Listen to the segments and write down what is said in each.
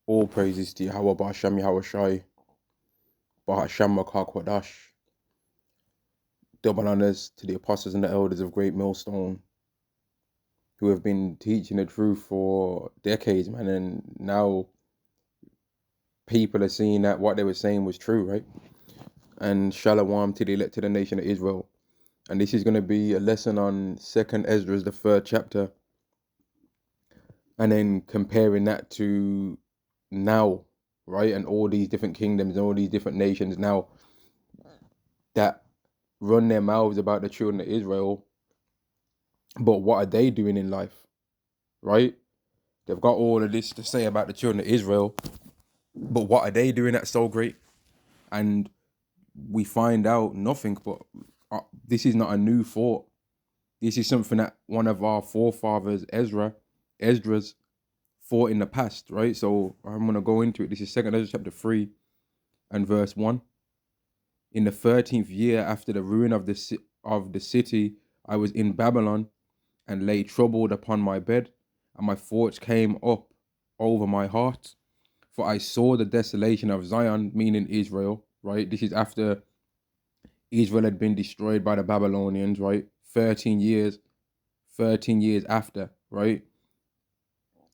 All praises to Yahweh Ba'Hashem Yahweh Shai, Ba'Hashem Kodash. Double honors to the apostles and the elders of Great Millstone who have been teaching the truth for decades, man. And now people are seeing that what they were saying was true, right? And Shalom to the elected nation of Israel. And this is going to be a lesson on 2nd Esdras, the 3rd chapter. And then comparing that to now, right? And all these different kingdoms and all these different nations now that run their mouths about the children of Israel, but what are they doing in life, right? They've got all of this to say about the children of Israel, but what are they doing that's so great? And we find out nothing, but this is not a new thought. This is something that one of our forefathers, Esdras, thought in the past, right? So I'm going to go into it. This is 2nd Esdras chapter 3 and verse 1. In the 13th year after the ruin of the city, I was in Babylon and lay troubled upon my bed, and my thoughts came up over my heart. For I saw the desolation of Zion, meaning Israel, right? This is after Israel had been destroyed by the Babylonians, right? 13 years after, right?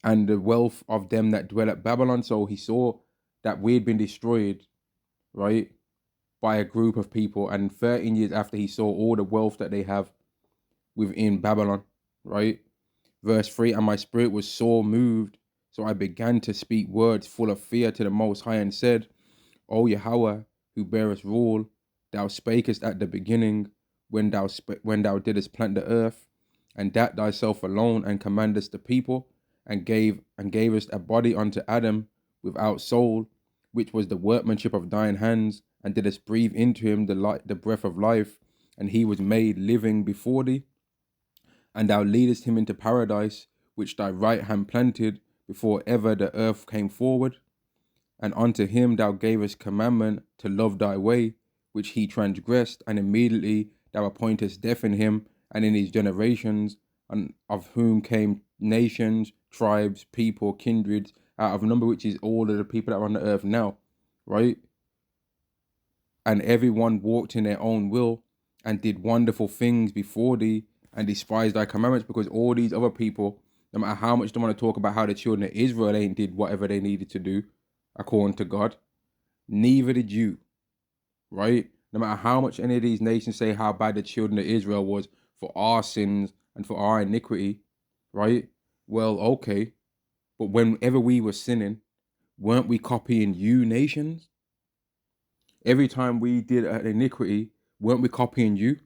And the wealth of them that dwell at Babylon. So he saw that we'd been destroyed, right, by a group of people. And 13 years after, he saw all the wealth that they have within Babylon, right? Verse 3, and my spirit was sore moved, so I began to speak words full of fear to the Most High and said, O Yahweh, who bearest rule, thou spakest at the beginning, when thou didst plant the earth, and that thyself alone, and commandest the people, and gavest a body unto Adam without soul, which was the workmanship of thine hands, and didst breathe into him the breath of life, and he was made living before thee. And thou leadest him into paradise, which thy right hand planted before ever the earth came forward. And unto him thou gavest commandment to love thy way, which he transgressed, and immediately thou appointest death in him and in his generations, and of whom came nations, tribes, people, kindreds, out of number, which is all of the people that are on the earth now, right? And everyone walked in their own will and did wonderful things before thee, and despised thy commandments, because all these other people, no matter how much they want to talk about how the children of Israel ain't did whatever they needed to do according to God, neither did you, right? No matter how much any of these nations say how bad the children of Israel was for our sins and for our iniquity, right? Well, okay, but whenever we were sinning, weren't we copying you, nations? Every time we did an iniquity, weren't we copying you?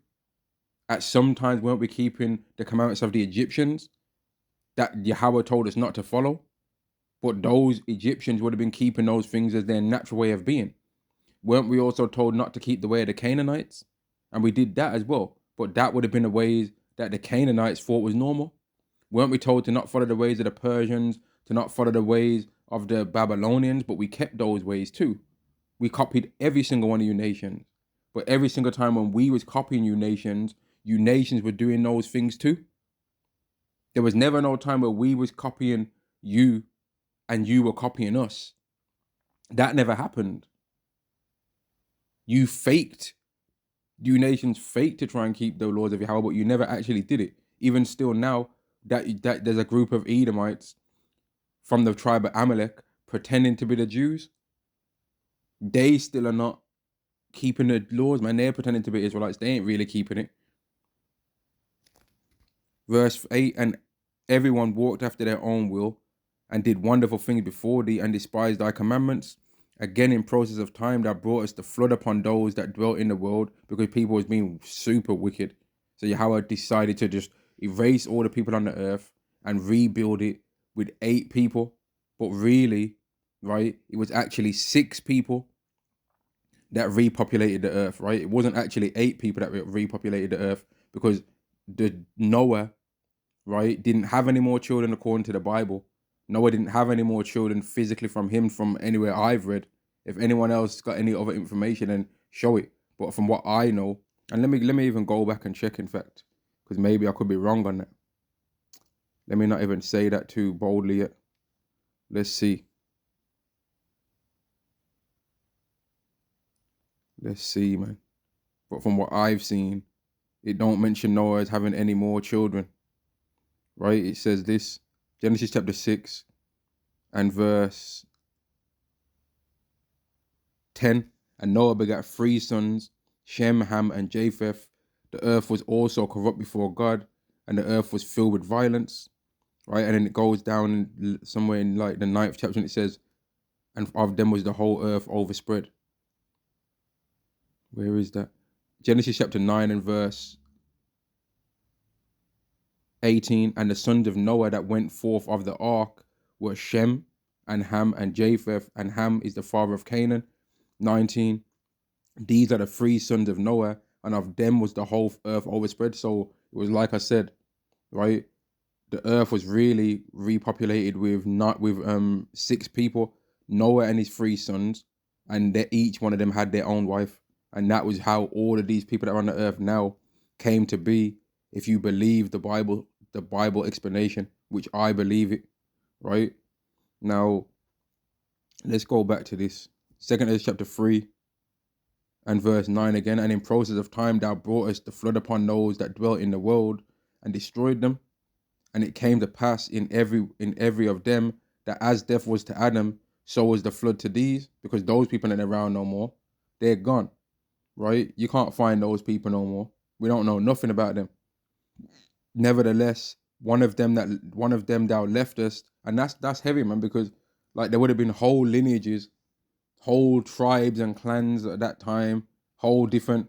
At some times, weren't we keeping the commandments of the Egyptians that Yahweh told us not to follow? But those Egyptians would have been keeping those things as their natural way of being. Weren't we also told not to keep the way of the Canaanites? And we did that as well. But that would have been the ways that the Canaanites thought was normal. Weren't we told to not follow the ways of the Persians, to not follow the ways of the Babylonians? But we kept those ways too. We copied every single one of you nations. But every single time when we was copying you nations were doing those things too. There was never no time where we was copying you and you were copying us. That never happened. You nations faked to try and keep the laws of Yahweh, but you never actually did it. Even still now, that there's a group of Edomites from the tribe of Amalek pretending to be the Jews. They still are not keeping the laws, man. They're pretending to be Israelites. They ain't really keeping it. Verse 8, and everyone walked after their own will and did wonderful things before thee and despised thy commandments. Again, in process of time, thou brought us the flood upon those that dwelt in the world, because people was being super wicked. So Yahweh decided to just erase all the people on the earth and rebuild it with 8 people. But really, right, it was actually 6 people that repopulated the earth, right? It wasn't actually 8 people that repopulated the earth, because the Noah, right, didn't have any more children according to the Bible. Noah didn't have any more children physically from him, from anywhere I've read. If anyone else got any other information, then show it. But from what I know, and let me even go back and check, in fact, because maybe I could be wrong on that. Let me not even say that too boldly yet. Let's see. Let's see, man. But from what I've seen, it don't mention Noah as having any more children, right? It says this, Genesis chapter 6 and verse 10. And Noah begat 3 sons, Shem, Ham, and Japheth. The earth was also corrupt before God, and the earth was filled with violence, right? And then it goes down somewhere in like the 9th chapter, and it says, and of them was the whole earth overspread. Where is that? Genesis chapter 9 and verse 18. And the sons of Noah that went forth of the ark were Shem and Ham and Japheth, and Ham is the father of Canaan. 19. These are the 3 sons of Noah, and of them was the whole earth overspread. So it was like I said, right? The earth was really repopulated with 6 people, Noah and his 3 sons, and each one of them had their own wife. And that was how all of these people that are on the earth now came to be, if you believe the Bible explanation, which I believe it, right? Now, let's go back to this. 2 Esdras chapter 3 and verse 9 again. And in process of time thou broughtest the flood upon those that dwelt in the world and destroyed them. And it came to pass in every of them that as death was to Adam, so was the flood to these, because those people ain't around no more. They're gone, right? You can't find those people no more. We don't know nothing about them. Nevertheless, one of them thou leftest, and that's heavy, man, because like there would have been whole lineages, whole tribes and clans at that time, whole different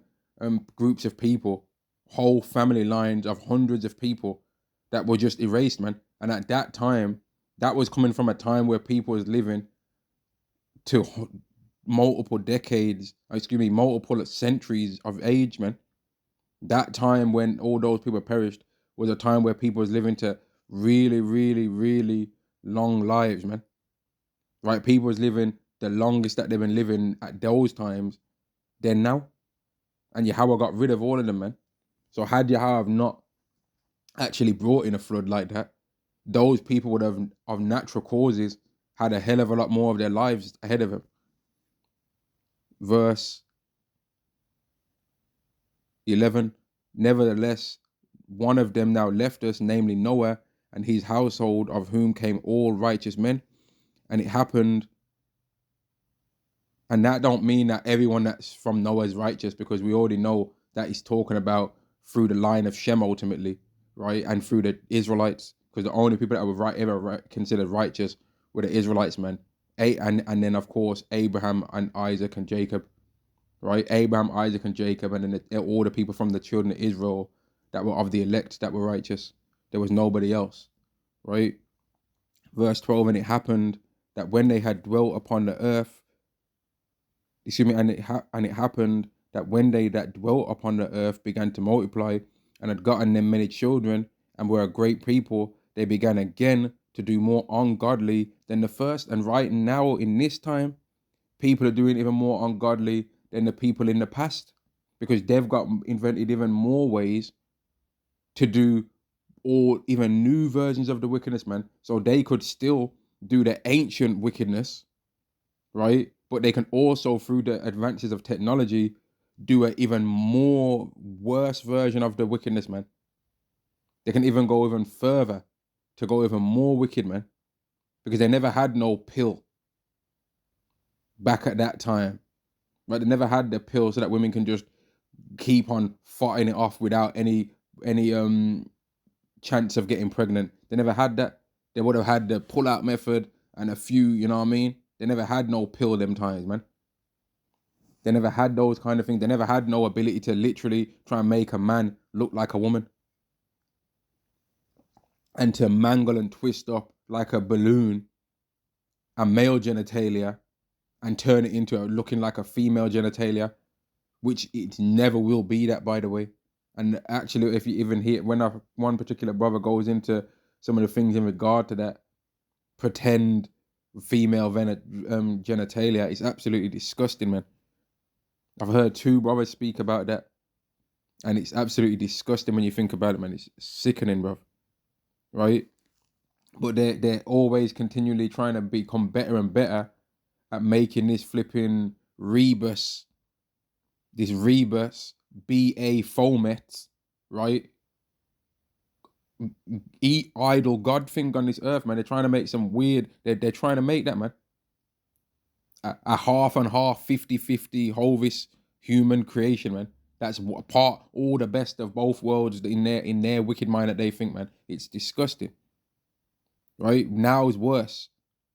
groups of people, whole family lines of hundreds of people that were just erased, man. And at that time, that was coming from a time where people was living to multiple centuries of age, man. That time when all those people perished was a time where people was living to really, really, really long lives, man. Right? People was living the longest that they've been living at those times than now. And Yahweh got rid of all of them, man. So had Yahweh not actually brought in a flood like that, those people would have, of natural causes, had a hell of a lot more of their lives ahead of them. Verse 11. Nevertheless, one of them now left us, namely Noah, and his household, of whom came all righteous men. And it happened, and that don't mean that everyone that's from Noah is righteous, because we already know that he's talking about through the line of Shem ultimately, right? And through the Israelites, because the only people that were ever considered righteous were the Israelites, man. And then, of course, Abraham and Isaac and Jacob, right? Abraham, Isaac, and Jacob, and then all the people from the children of Israel that were of the elect that were righteous. There was nobody else, right? Verse 12, and it happened that when they had dwelt upon the earth, and it happened that when they that dwelt upon the earth began to multiply and had gotten them many children and were a great people, they began again to do more ungodly than the first. And right now, in this time, people are doing even more ungodly than the people in the past, because they've got invented even more ways to do all even new versions of the wickedness, man. So they could still do the ancient wickedness, right? But they can also, through the advances of technology, do an even more worse version of the wickedness, man. They can even go even further to go even more wicked, man, because they never had no pill back at that time, right? They never had the pill so that women can just keep on fighting it off without any chance of getting pregnant. They never had that. They would have had the pull-out method and a few, you know what I mean? They never had no pill them times, man. They never had those kind of things. They never had no ability to literally try and make a man look like a woman and to mangle and twist up like a balloon a male genitalia and turn it into looking like a female genitalia, which it never will be that, by the way. And actually, if you even hear, when one particular brother goes into some of the things in regard to that pretend female genitalia, it's absolutely disgusting, man. I've heard 2 brothers speak about that, and it's absolutely disgusting when you think about it, man. It's sickening, bro. Right? But they're always continually trying to become better and better at making this flipping rebus this rebus, BA fomet, right? Eat idol God thing on this earth, man. They're trying to make some weird, they're trying to make that, man. A half and half, 50-50 Hovis human creation, man. That's what part all the best of both worlds in their wicked mind that they think, man. It's disgusting. Right? Now is worse.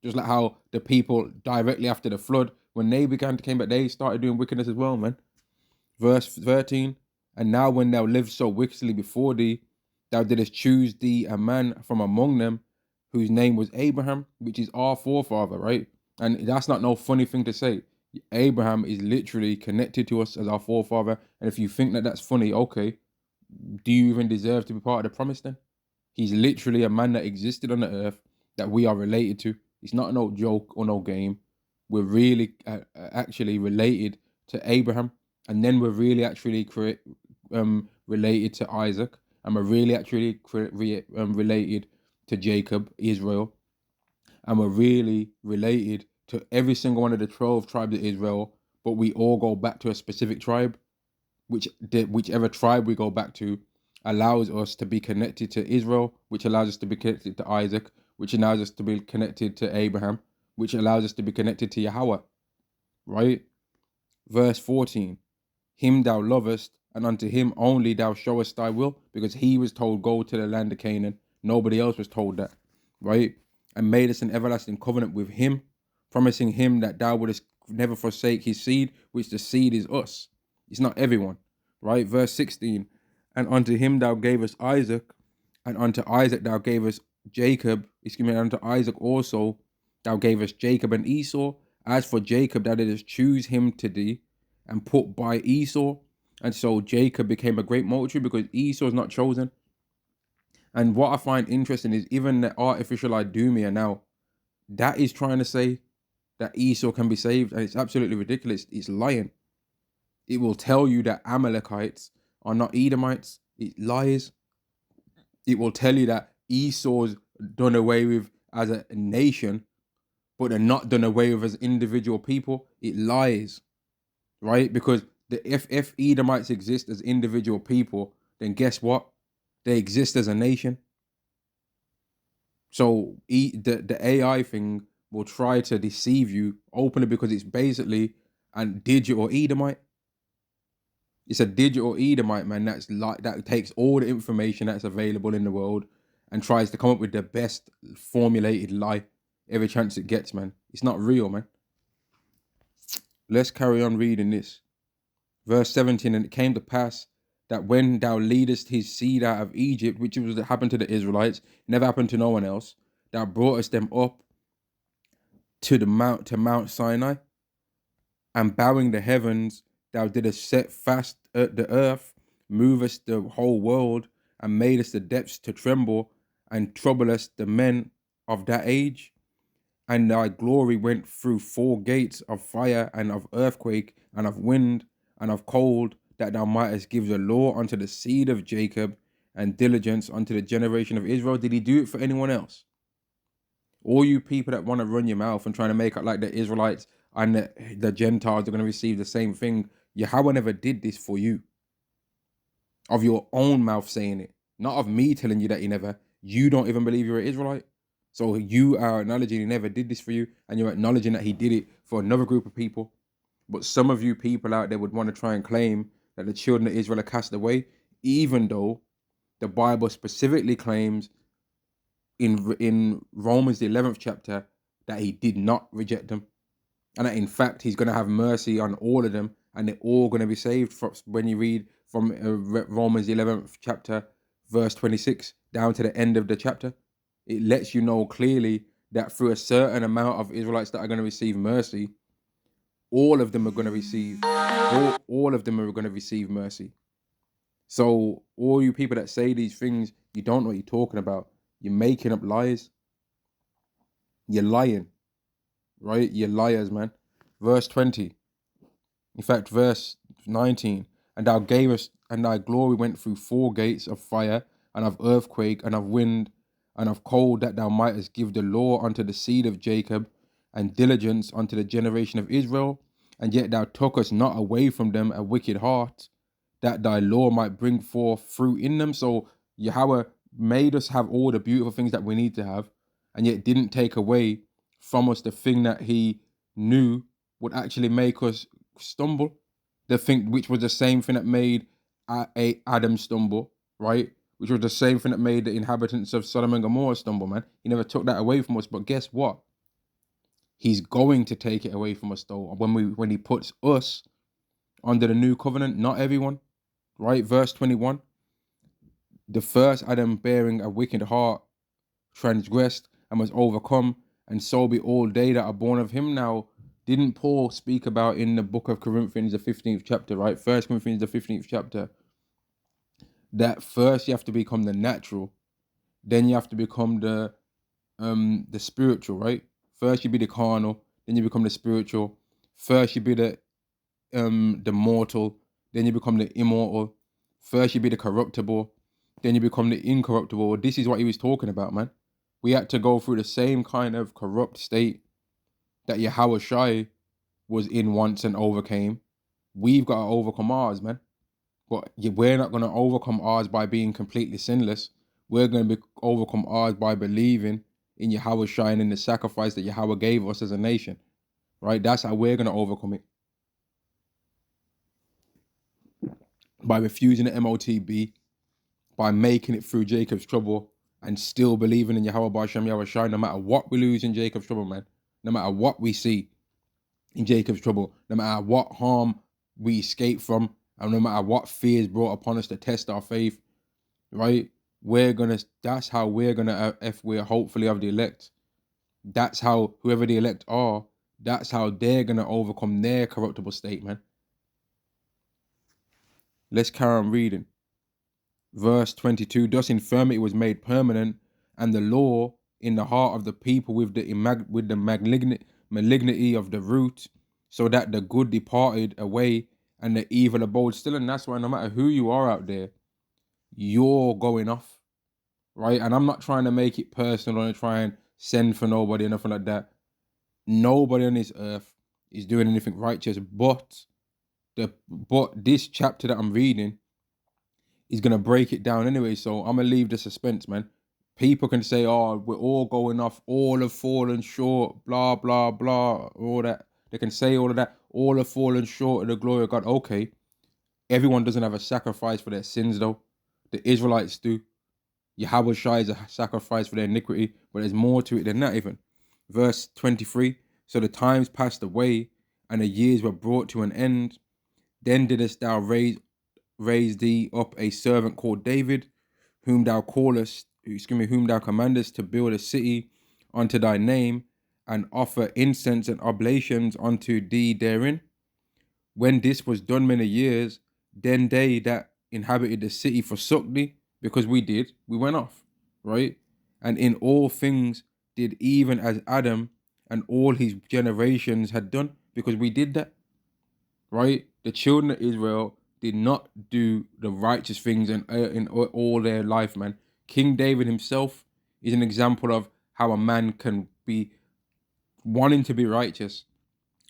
Just like how the people directly after the flood, when they began to came back, they started doing wickedness as well, man. Verse 13, and now when thou lived so wickedly before thee, thou didst choose thee a man from among them, whose name was Abraham, which is our forefather, right? And that's not no funny thing to say. Abraham is literally connected to us as our forefather. And if you think that that's funny, okay, do you even deserve to be part of the promise then? He's literally a man that existed on the earth that we are related to. It's not no joke or no game. We're really actually related to Abraham, and then we're really actually related to Isaac, and we're really actually related to Jacob, Israel, and we're really related to every single one of the 12 tribes of Israel, but we all go back to a specific tribe, whichever tribe we go back to allows us to be connected to Israel, which allows us to be connected to Isaac, which allows us to be connected to Abraham, which allows us to be connected to Yahweh, right? Verse 14, him thou lovest, and unto him only thou showest thy will, because he was told, go to the land of Canaan. Nobody else was told that, right? And made us an everlasting covenant with him, promising him that thou wouldest never forsake his seed, which the seed is us. It's not everyone, right? Verse 16, and unto him thou gavest Isaac, and unto Isaac thou gavest Jacob, and unto Isaac also thou gavest Jacob and Esau. As for Jacob, thou didst choose him to thee, and put by Esau. And so Jacob became a great multitude because Esau is not chosen. And what I find interesting is even the artificial Idumea now, that is trying to say that Esau can be saved. And it's absolutely ridiculous. It's lying. It will tell you that Amalekites are not Edomites. It lies. It will tell you that Esau's done away with as a nation, but they're not done away with as individual people. It lies, right? Because if Edomites exist as individual people, then guess what? They exist as a nation. So the AI thing will try to deceive you openly because it's basically a digital Edomite. It's a digital Edomite, man. That takes all the information that's available in the world and tries to come up with the best formulated lie every chance it gets, man. It's not real, man. Let's carry on reading this. Verse 17, and it came to pass that when thou leadest his seed out of Egypt, which was happened to the Israelites, never happened to no one else, thou broughtest them up to Mount Sinai, and bowing the heavens, thou didst set fast the earth, movest the whole world, and madest the depths to tremble, and troublest the men of that age. And thy glory went through 4 gates of fire, and of earthquake, and of wind, and of cold, that thou mightest give the law unto the seed of Jacob, and diligence unto the generation of Israel. Did he do it for anyone else? All you people that want to run your mouth and trying to make it like the Israelites and the Gentiles are going to receive the same thing, Yahweh never did this for you. Of your own mouth saying it, not of me telling you that he never. You don't even believe you're an Israelite. So you are acknowledging he never did this for you, and you're acknowledging that he did it for another group of people. But some of you people out there would want to try and claim that the children of Israel are cast away, even though the Bible specifically claims in Romans the 11th chapter that he did not reject them, and that in fact he's going to have mercy on all of them, and they're all going to be saved. When you read from Romans the 11th chapter verse 26 down to the end of the chapter, it lets you know clearly that through a certain amount of Israelites that are going to receive mercy, all of them are going to receive all of them are going to receive mercy. So all you people that say these things, you don't know what you're talking about. You're making up lies. You're lying, right? You're liars, man. Verse 20. In fact, verse 19. And thou gavest, and thy glory went through 4 gates of fire, and of earthquake, and of wind, and of cold, that thou mightest give the law unto the seed of Jacob, and diligence unto the generation of Israel. and yet thou tookest not away from them a wicked heart, that thy law might bring forth fruit in them. So Yahweh made us have all the beautiful things that we need to have, and yet didn't take away from us the thing that he knew would actually make us stumble. The thing which was the same thing that made Adam stumble, right? Which was the same thing that made the inhabitants of Sodom and Gomorrah stumble, man. He never took that away from us. But guess what? He's going to take it away from us though. When he puts us under the new covenant, not everyone, right? Verse 21. The first Adam bearing a wicked heart transgressed and was overcome, and so be all they that are born of him. Now, didn't Paul speak about in the book of Corinthians, the 15th chapter, right? First Corinthians, the 15th chapter, that first you have to become the natural, then you have to become the spiritual, right? First you be the carnal, then you become the spiritual. First you be the mortal, then you become the immortal. First you be the corruptible, then you become the incorruptible. This is what he was talking about, man. We had to go through the same kind of corrupt state that Yahweh Shai was in once and overcame. We've got to overcome ours, man. But we're not going to overcome ours by being completely sinless. We're going to overcome ours by believing in Yahweh Shai and in the sacrifice that Yahweh gave us as a nation, right? That's how we're going to overcome it. By refusing the MOTB, by making it through Jacob's trouble, and still believing in Yahweh B'Shem Yahweh Shai, no matter what we lose in Jacob's trouble, man. No matter what we see in Jacob's trouble, no matter what harm we escape from, and no matter what fears brought upon us to test our faith, right? That's how we're gonna, if we're hopefully of the elect, that's how whoever the elect are, that's how they're gonna overcome their corruptible state, man. Let's carry on reading. Verse 22, thus infirmity was made permanent, and the law in the heart of the people with the malignity of the root, so that the good departed away and the evil abode still. And that's why no matter who you are out there, you're going off, right? And I'm not trying to make it personal and try and send for nobody or nothing like that. Nobody on this earth is doing anything righteous, but this chapter that I'm reading is gonna break it down anyway. So I'm gonna leave the suspense, man. People can say, "Oh, we're all going off. All have fallen short." Blah blah blah. All that they can say, all of that. All have fallen short of the glory of God. Okay, everyone doesn't have a sacrifice for their sins, though. The Israelites do. Yahweh Shai is a sacrifice for their iniquity, but there's more to it than that. Even verse 23. So the times passed away, and the years were brought to an end. Then didst thou raise thee up a servant called David, whom thou commandest to build a city unto thy name, and offer incense and oblations unto thee therein. When this was done many years, then they that inhabited the city forsook thee, because we went off, right? And in all things did even as Adam and all his generations had done, because we did that, right? The children of Israel did not do the righteous things in all their life, man. King David himself is an example of how a man can be wanting to be righteous,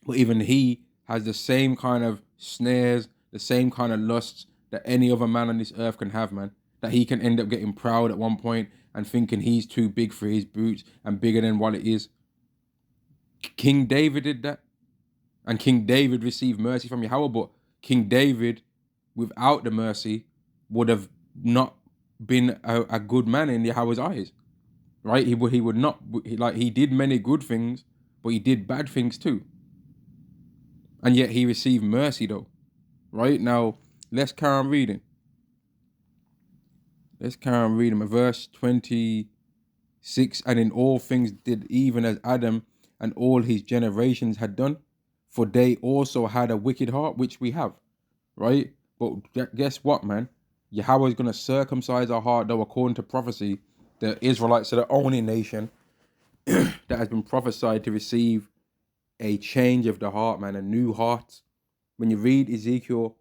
but even he has the same kind of snares, the same kind of lusts that any other man on this earth can have, man. That he can end up getting proud at one point and thinking he's too big for his boots and bigger than what it is. King David did that. And King David received mercy from Yahweh, but King David, without the mercy, would have not been a good man in Yahweh's eyes, right? He would not, he did many good things, but he did bad things too. And yet he received mercy though, right? Now, let's carry on reading. Verse 26, and in all things did even as Adam and all his generations had done, for they also had a wicked heart, which we have, right? But guess what, man? Yahweh is going to circumcise our heart, though, according to prophecy. The Israelites are the only nation that has been prophesied to receive a change of the heart, man, a new heart. When you read Ezekiel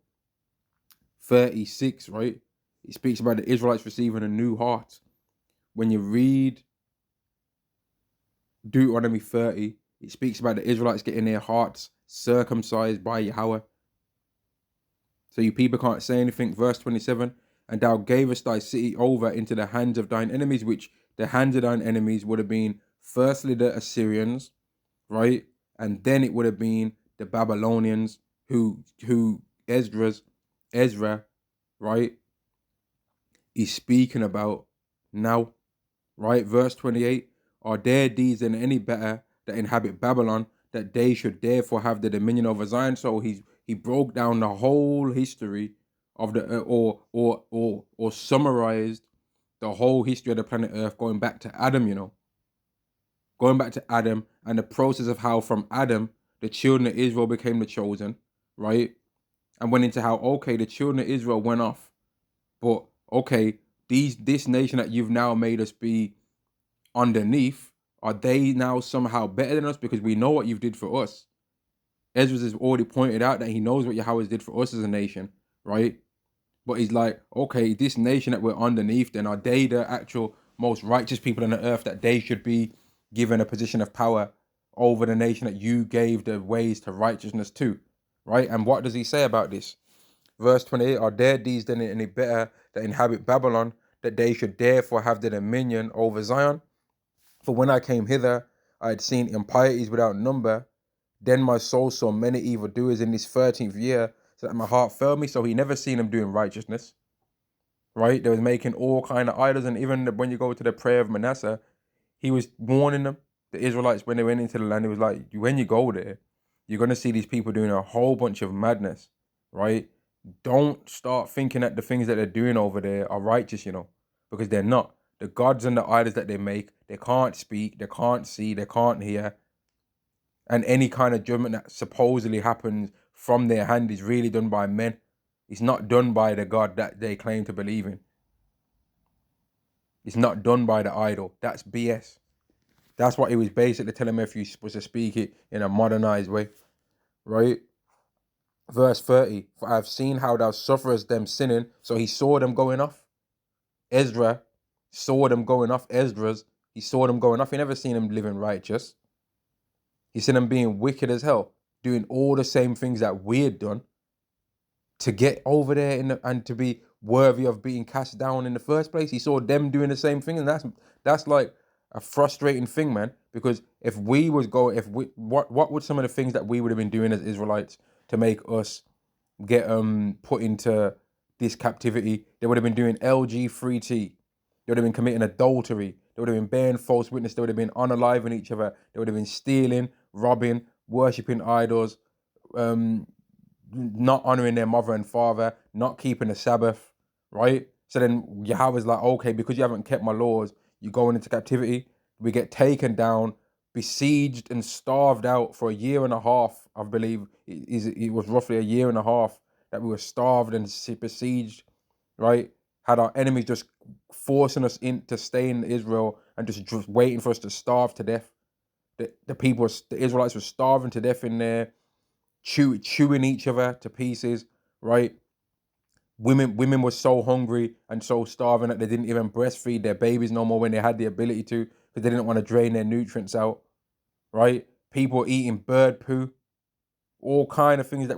36, right, it speaks about the Israelites receiving a new heart. When you read Deuteronomy 30, It speaks about the Israelites getting their hearts circumcised by Yahweh. So you people can't say anything. Verse 27, and thou gavest thy city over into the hands of thine enemies, which the hands of thine enemies would have been firstly the Assyrians, right? And then it would have been the Babylonians who Ezra, right, is speaking about now, right? Verse 28, are their deeds then any better that inhabit Babylon, that they should therefore have the dominion over Zion? So he broke down the whole history of the or summarized the whole history of the planet Earth, going back to Adam, going back to Adam and the process of how from Adam the children of Israel became the chosen, right? And went into how, okay, the children of Israel went off, but okay, this nation that you've now made us be underneath, are they now somehow better than us because we know what you've did for us? Ezra has already pointed out that he knows what Yahweh did for us as a nation, right? But he's like, okay, this nation that we're underneath, then are they the actual most righteous people on the earth, that they should be given a position of power over the nation that you gave the ways to righteousness to, right? And what does he say about this? Verse 28, are their deeds then any better that inhabit Babylon, that they should therefore have the dominion over Zion? For when I came hither, I had seen impieties without number. Then my soul saw many evildoers in this 13th year, so that my heart failed me. So he never seen them doing righteousness, right? They was making all kind of idols. And even when you go to the prayer of Manasseh, he was warning them, the Israelites, when they went into the land. He was like, when you go there, you're going to see these people doing a whole bunch of madness, right? Don't start thinking that the things that they're doing over there are righteous, because they're not. The gods and the idols that they make, they can't speak, they can't see, they can't hear. And any kind of judgment that supposedly happens from their hand is really done by men. It's not done by the God that they claim to believe in. It's not done by the idol. That's BS. That's what he was basically telling me, if you was to speak it in a modernized way, right? Verse 30, for I have seen how thou sufferest them sinning. So he saw them going off. Ezra saw them going off. He saw them going off. He never seen them living righteous. He seen them being wicked as hell, doing all the same things that we had done to get over there and to be worthy of being cast down in the first place. He saw them doing the same thing, and that's like a frustrating thing, man. Because if we was going, what would some of the things that we would have been doing as Israelites to make us get put into this captivity? They would have been doing LG3T. They would have been committing adultery. They would have been bearing false witness. They would have been unaliving each other. They would have been stealing, robbing, worshipping idols, not honoring their mother and father, not keeping the Sabbath, right? So then Yahweh's like, okay, because you haven't kept my laws, you're going into captivity. We get taken down, besieged and starved out for a year and a half. I believe it was roughly a year and a half that we were starved and besieged, right? Had our enemies just forcing us in to stay in Israel and just waiting for us to starve to death. The Israelites were starving to death in there, chewing each other to pieces, right? Women were so hungry and so starving that they didn't even breastfeed their babies no more when they had the ability to, because they didn't want to drain their nutrients out, right? People were eating bird poo, all kind of things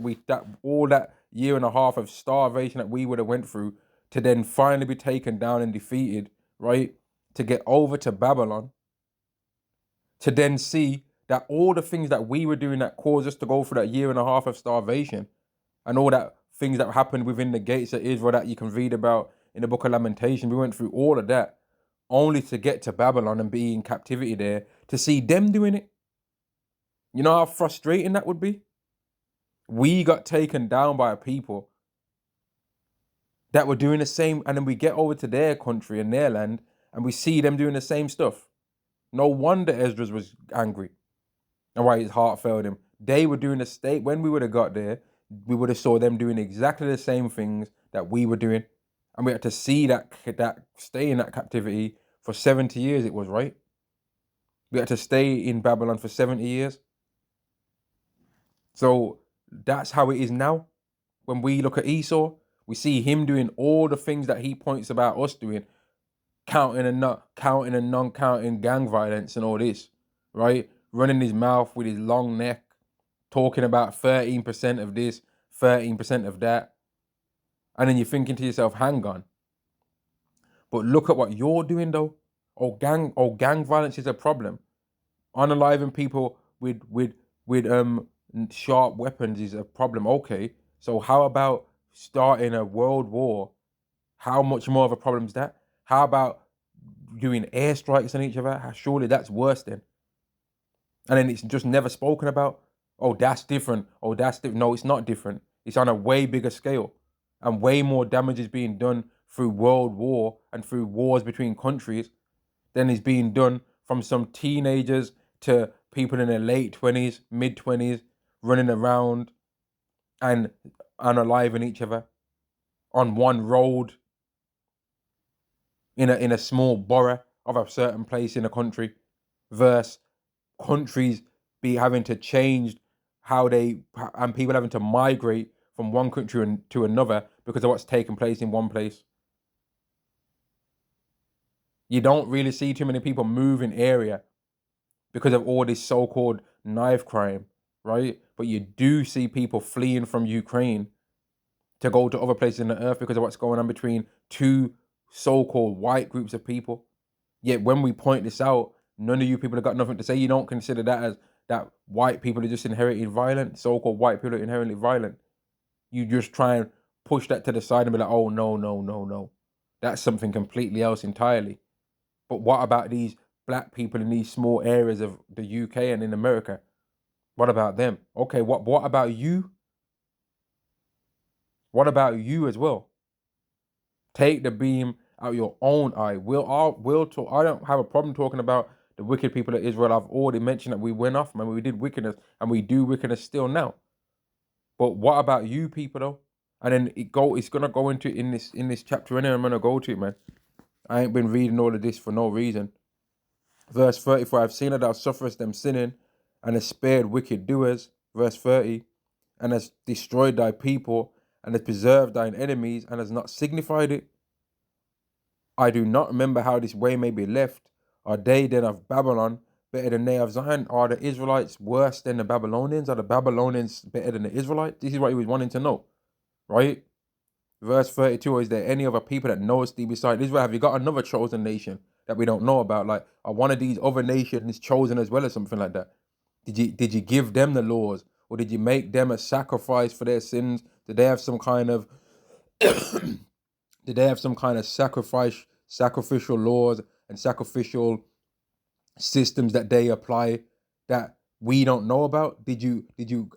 all that year and a half of starvation that we would have went through, to then finally be taken down and defeated, right? To get over to Babylon, to then see that all the things that we were doing that caused us to go through that year and a half of starvation, and all that things that happened within the gates of Israel that you can read about in the book of Lamentation, we went through all of that only to get to Babylon and be in captivity there, to see them doing it. You know how frustrating that would be? We got taken down by a people that were doing the same, and then we get over to their country and their land and we see them doing the same stuff. No wonder Esdras was angry and why his heart failed him. They were doing the state. When we would have got there, we would have saw them doing exactly the same things that we were doing. And we had to see that stay in that captivity for 70 years, it was, right? We had to stay in Babylon for 70 years. So that's how it is now. When we look at Esau, we see him doing all the things that he points about us doing, counting and not counting and non-counting gang violence and all this, right? running his mouth with his long neck, talking about 13% of this, 13% of that. And then you're thinking to yourself, hang on. But look at what you're doing though. Gang violence is a problem. Unaliving people with sharp weapons is a problem. Okay, so how about starting a world war? How much more of a problem is that? How about doing airstrikes on each other? Surely that's worse then. And then it's just never spoken about. Oh, that's different. Oh, that's different. No, it's not different. It's on a way bigger scale, and way more damage is being done through world war and through wars between countries than is being done from some teenagers to people in their late 20s, mid 20s, running around and unaliving each other on one road in a small borough of a certain place in a country, versus countries be having to change how they, and people having to migrate from one country to another because of what's taking place in one place. You don't really see too many people move in area because of all this so-called knife crime, right? But you do see people fleeing from Ukraine to go to other places in the earth because of what's going on between two so-called white groups of people. Yet when we point this out, none of you people have got nothing to say. You don't consider that as that white people are just inherently violent, so-called white people are inherently violent. You just try and push that to the side and be like, oh, no, no, no, no. That's something completely else entirely. But what about these black people in these small areas of the UK and in America? What about them? Okay, what about you? What about you as well? Take the beam out your own eye. We'll talk. I don't have a problem talking about the wicked people of Israel. I've already mentioned that we went off, man. We did wickedness, and we do wickedness still now. But what about you people though? And then it's gonna go into in this chapter, and I'm gonna go to it, man. I ain't been reading all of this for no reason. Verse 34, I've seen that thou sufferest them sinning, and hast spared wicked doers. Verse 30, and hast destroyed thy people, and hast preserved thine enemies, and hast not signified it. I do not remember how this way may be left. Are they then of Babylon better than they of Zion? Are the Israelites worse than the Babylonians? Are the Babylonians better than the Israelites? This is what he was wanting to know, right? Verse 32, is there any other people that knowest thee beside Israel? Have you got another chosen nation that we don't know about? Like, are one of these other nations chosen as well, or something like that? Did you give them the laws, or did you make them a sacrifice for their sins? Did they have some kind of sacrificial laws and sacrificial systems that they apply that we don't know about? Did you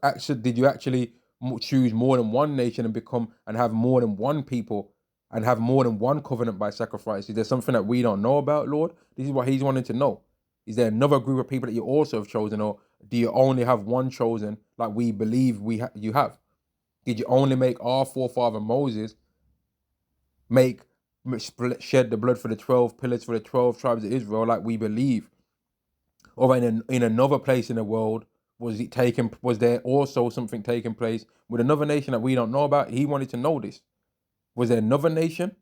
actually choose more than one nation and become and have more than one people and have more than one covenant by sacrifice? Is there something that we don't know about, Lord? This is what he's wanting to know. Is there another group of people that you also have chosen, or do you only have one chosen like we believe you have? Did you only make our forefather Moses shed the blood for the 12 pillars for the 12 tribes of Israel like we believe? Or in another place in the world, was there also something taking place with another nation that we don't know about? He wanted to know this. Was there another nation?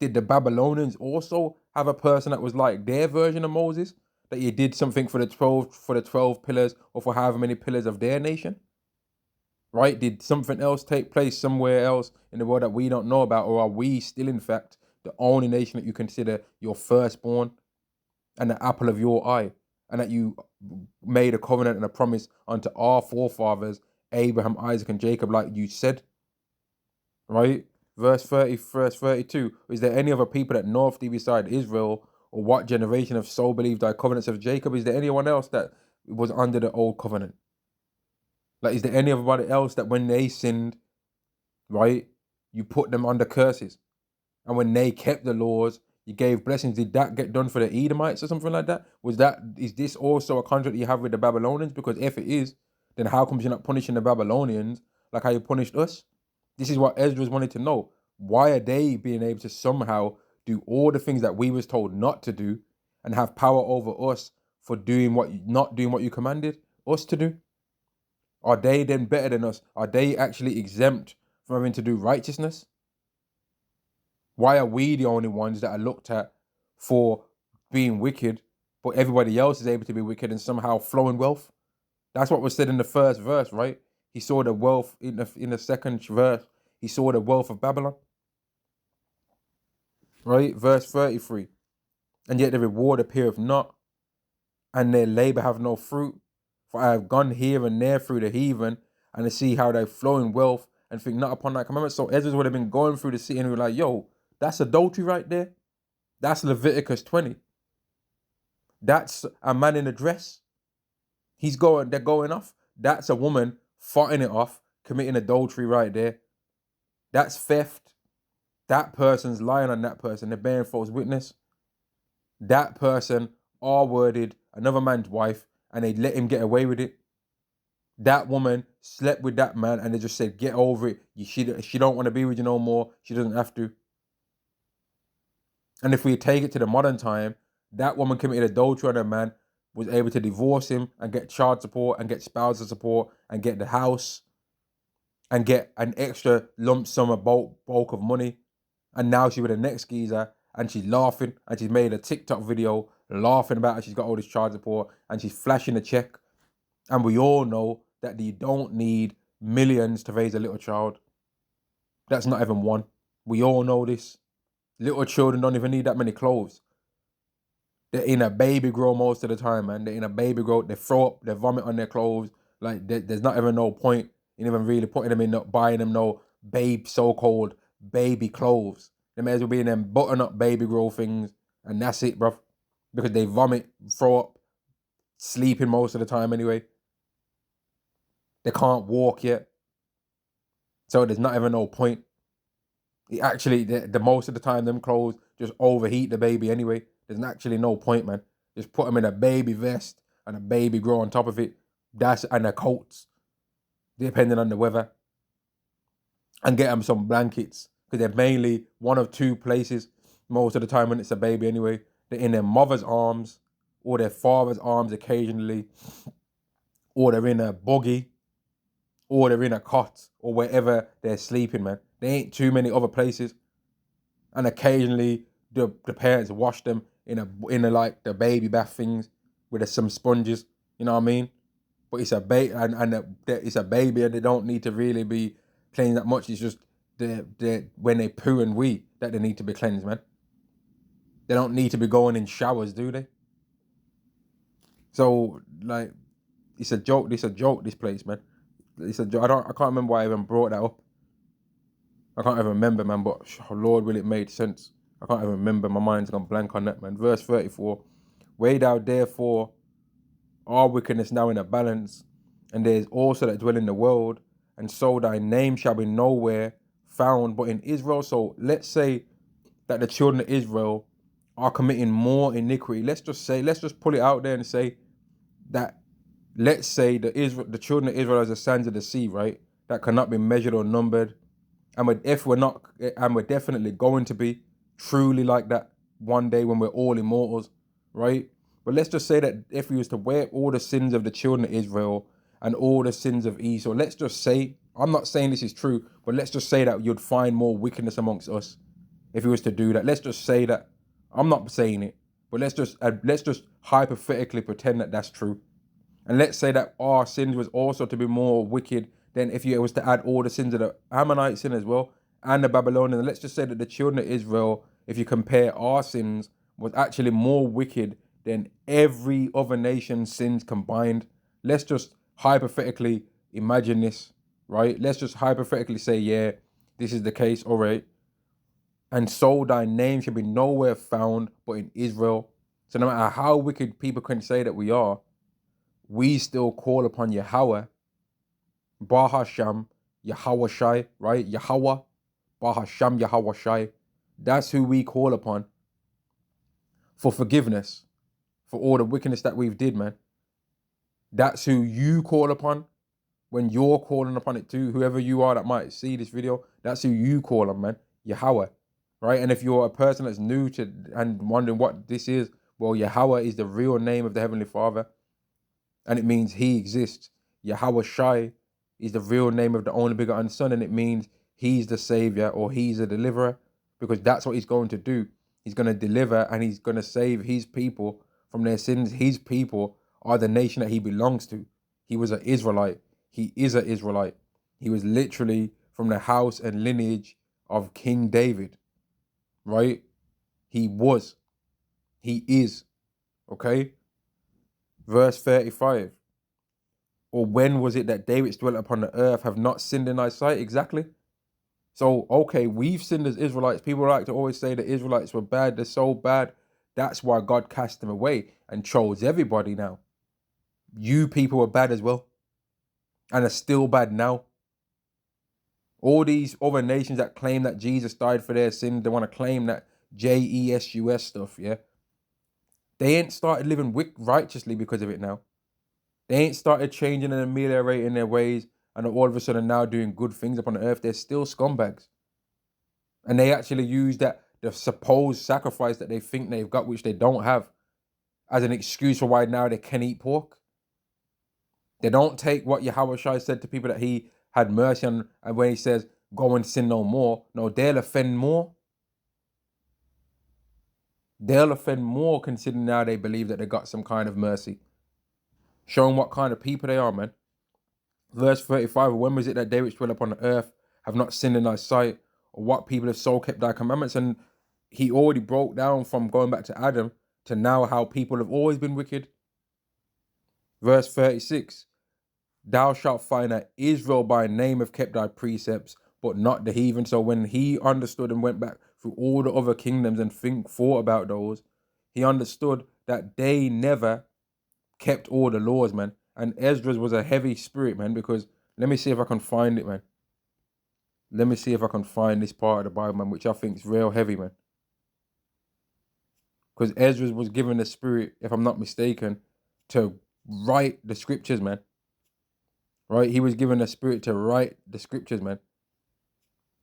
Did the Babylonians also have a person that was like their version of Moses? That you did something for the 12 pillars, or for however many pillars of their nation? Right? Did something else take place somewhere else in the world that we don't know about? Or are we still, in fact, the only nation that you consider your firstborn and the apple of your eye, and that you made a covenant and a promise unto our forefathers, Abraham, Isaac, and Jacob, like you said? Right? Verse 32, is there any other people that know of thee beside Israel, or what generation of so believed thy covenants of Jacob? Is there anyone else that was under the old covenant? Like, is there anybody else that when they sinned, right, you put them under curses? And when they kept the laws, you gave blessings. Did that get done for the Edomites or something like that? Is this also a contract you have with the Babylonians? Because if it is, then how come you're not punishing the Babylonians like how you punished us? This is what Esdras wanted to know. Why are they being able to somehow do all the things that we was told not to do, and have power over us for not doing what you commanded us to do? Are they then better than us? Are they actually exempt from having to do righteousness? Why are we the only ones that are looked at for being wicked, but everybody else is able to be wicked and somehow flowing wealth. That's what was said in the first verse, right? He saw the wealth in the second verse. He saw the wealth of Babylon, right? Verse 33. And yet the reward appeareth not, and their labor have no fruit. For I have gone here and there through the heathen, and to see how they flow in wealth, and think not upon thy commandments. So Esdras would have been going through the city and be like, yo, that's adultery right there. That's Leviticus 20. That's a man in a dress. They're going off. That's a woman fighting it off, committing adultery right there. That's theft. That person's lying on that person. They're bearing false witness. That person R-worded another man's wife and they let him get away with it. That woman slept with that man and they just said, get over it. She don't want to be with you no more. She doesn't have to. And if we take it to the modern time, that woman committed adultery on a man, was able to divorce him and get child support and get spousal support and get the house and get an extra lump sum of bulk of money. And now she's with the next geezer and she's laughing and she's made a TikTok video laughing about how she's got all this child support and she's flashing a check. And we all know that you don't need millions to raise a little child. That's not even one. We all know this. Little children don't even need that many clothes. They're in a baby grow most of the time, man. They're in a baby grow. They throw up, they vomit on their clothes. Like, there's not even no point in even really putting them in, not buying them no so-called baby clothes. They may as well be in them button-up baby grow things, and that's it, bruv. Because they vomit, throw up, sleeping most of the time anyway. They can't walk yet. So there's not even no point. Actually, the most of the time, them clothes just overheat the baby anyway. There's actually no point, man. Just put them in a baby vest and a baby grow on top of it. And the coats, depending on the weather. And get them some blankets. Because they're mainly one of two places most of the time when it's a baby anyway. They're in their mother's arms or their father's arms occasionally. Or they're in a buggy. Or they're in a cot or wherever they're sleeping, man. There ain't too many other places. And occasionally the parents wash them in a like the baby bath things with some sponges, you know what I mean? But it's a baby it's a baby and they don't need to really be cleaned that much. It's just when they poo and wee that they need to be cleansed, man. They don't need to be going in showers, do they? So like it's a joke, this place, man. It's a joke. I can't remember why I even brought that up. I can't even remember, man, but Lord, will it made sense. I can't even remember. My mind's gone blank on that, man. Verse 34. Weigh thou therefore our wickedness now in a balance, and there is also that dwell in the world, and so thy name shall be nowhere found but in Israel. So let's say that the children of Israel are committing more iniquity. Let's just pull it out there and say that, let's say the children of Israel are the sands of the sea, right? That cannot be measured or numbered. And we're definitely going to be truly like that one day when we're all immortals, right? But let's just say that if we was to weigh all the sins of the children of Israel and all the sins of Esau, let's just say, I'm not saying this is true, but let's just say that you'd find more wickedness amongst us if he was to do that. Let's just say that. I'm not saying it, but let's just hypothetically pretend that that's true. And let's say that our sins was also to be more wicked than if you was to add all the sins of the Ammonites in as well and the Babylonians. Let's just say that the children of Israel, if you compare our sins, was actually more wicked than every other nation's sins combined. Let's just hypothetically imagine this, right? Let's just hypothetically say, yeah, this is the case, all right. And so thy name shall be nowhere found but in Israel. So no matter how wicked people can say that we are, we still call upon Yahweh, Bahasham, Yahweh Shai, right? Yahweh, Bahasham, Yahweh Shai. That's who we call upon for forgiveness, for all the wickedness that we've did, man. That's who you call upon when you're calling upon it too. Whoever you are that might see this video, that's who you call on, man. Yahweh, right? And if you're a person that's new to and wondering what this is, well, Yahweh is the real name of the Heavenly Father. And it means he exists. Yahweh Shai is the real name of the only begotten Son, and it means he's the savior or he's a deliverer, because that's what he's going to do. He's going to deliver and he's going to save his people from their sins. His people are the nation that he belongs to. He was an Israelite. He is an Israelite. He was literally from the house and lineage of King David, right? He was. He is. Okay? Verse 35. Or when was it that David dwelt upon the earth have not sinned in thy sight? Exactly. So, okay, we've sinned as Israelites. People like to always say the Israelites were bad. They're so bad. That's why God cast them away and chose everybody now. You people were bad as well. And are still bad now. All these other nations that claim that Jesus died for their sins, they want to claim that Jesus stuff, yeah? They ain't started living righteously because of it now. They ain't started changing and ameliorating their ways and all of a sudden now doing good things upon the earth. They're still scumbags. And they actually use that, the supposed sacrifice that they think they've got, which they don't have, as an excuse for why now they can eat pork. They don't take what Yahweh Shai said to people that he had mercy on, and when he says, go and sin no more. No, they'll offend more. They'll offend more considering now they believe that they got some kind of mercy. Showing what kind of people they are, man. Verse 35, when was it that they which dwell upon the earth have not sinned in thy sight, or what people have so kept thy commandments? And he already broke down from going back to Adam to now how people have always been wicked. Verse 36, thou shalt find that Israel by name have kept thy precepts, but not the heathen. So when he understood and went back through all the other kingdoms and thought about those, he understood that they never kept all the laws, man. And Esdras was a heavy spirit, man, because let me see if I can find it, man. Let me see if I can find this part of the Bible, man, which I think is real heavy, man. Because Esdras was given the spirit, if I'm not mistaken, to write the scriptures, man. Right? He was given the spirit to write the scriptures, man.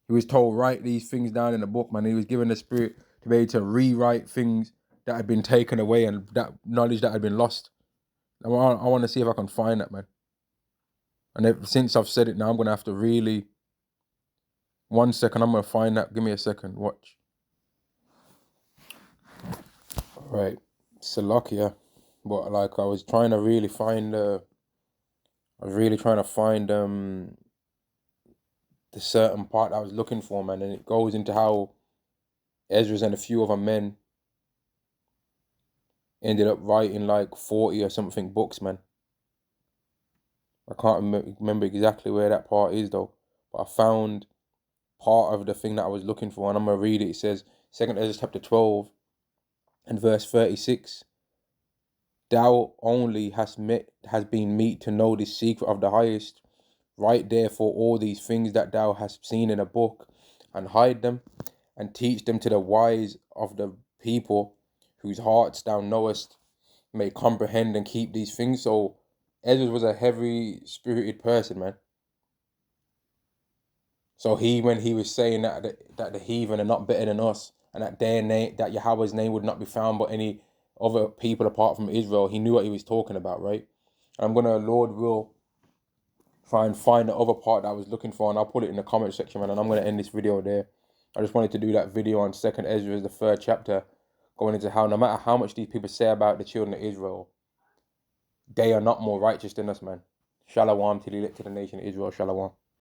He was told, write these things down in the book, man. He was given the spirit to be able to rewrite things that had been taken away and that knowledge that had been lost. I want to see if I can find that, man. And since I've said it now, I'm going to have to really... 1 second, I'm going to find that. Give me a second. Watch. Right. Salakia. But like, I was trying to really find... I was really trying to find the certain part I was looking for, man. And it goes into how Esdras and a few other men ended up writing like 40 or something books, man. I can't remember exactly where that part is, though. But I found part of the thing that I was looking for, and I'm going to read it. It says, 2nd Esdras chapter 12 and verse 36. Thou only has been meet to know the secret of the highest. Write therefore all these things that thou hast seen in a book, and hide them, and teach them to the wise of the people, whose hearts thou knowest, may comprehend and keep these things. So Esdras was a heavy spirited person, man. So when he was saying that the heathen are not better than us, and that their name, that Yahweh's name would not be found but any other people apart from Israel, he knew what he was talking about, right? And I'm gonna, Lord will, try and find the other part that I was looking for, and I'll put it in the comment section, man. And I'm gonna end this video there. I just wanted to do that video on 2nd Esdras, the 3rd chapter, going into how no matter how much these people say about the children of Israel, they are not more righteous than us, man. Shalom to the elect of the nation of Israel. Shalom.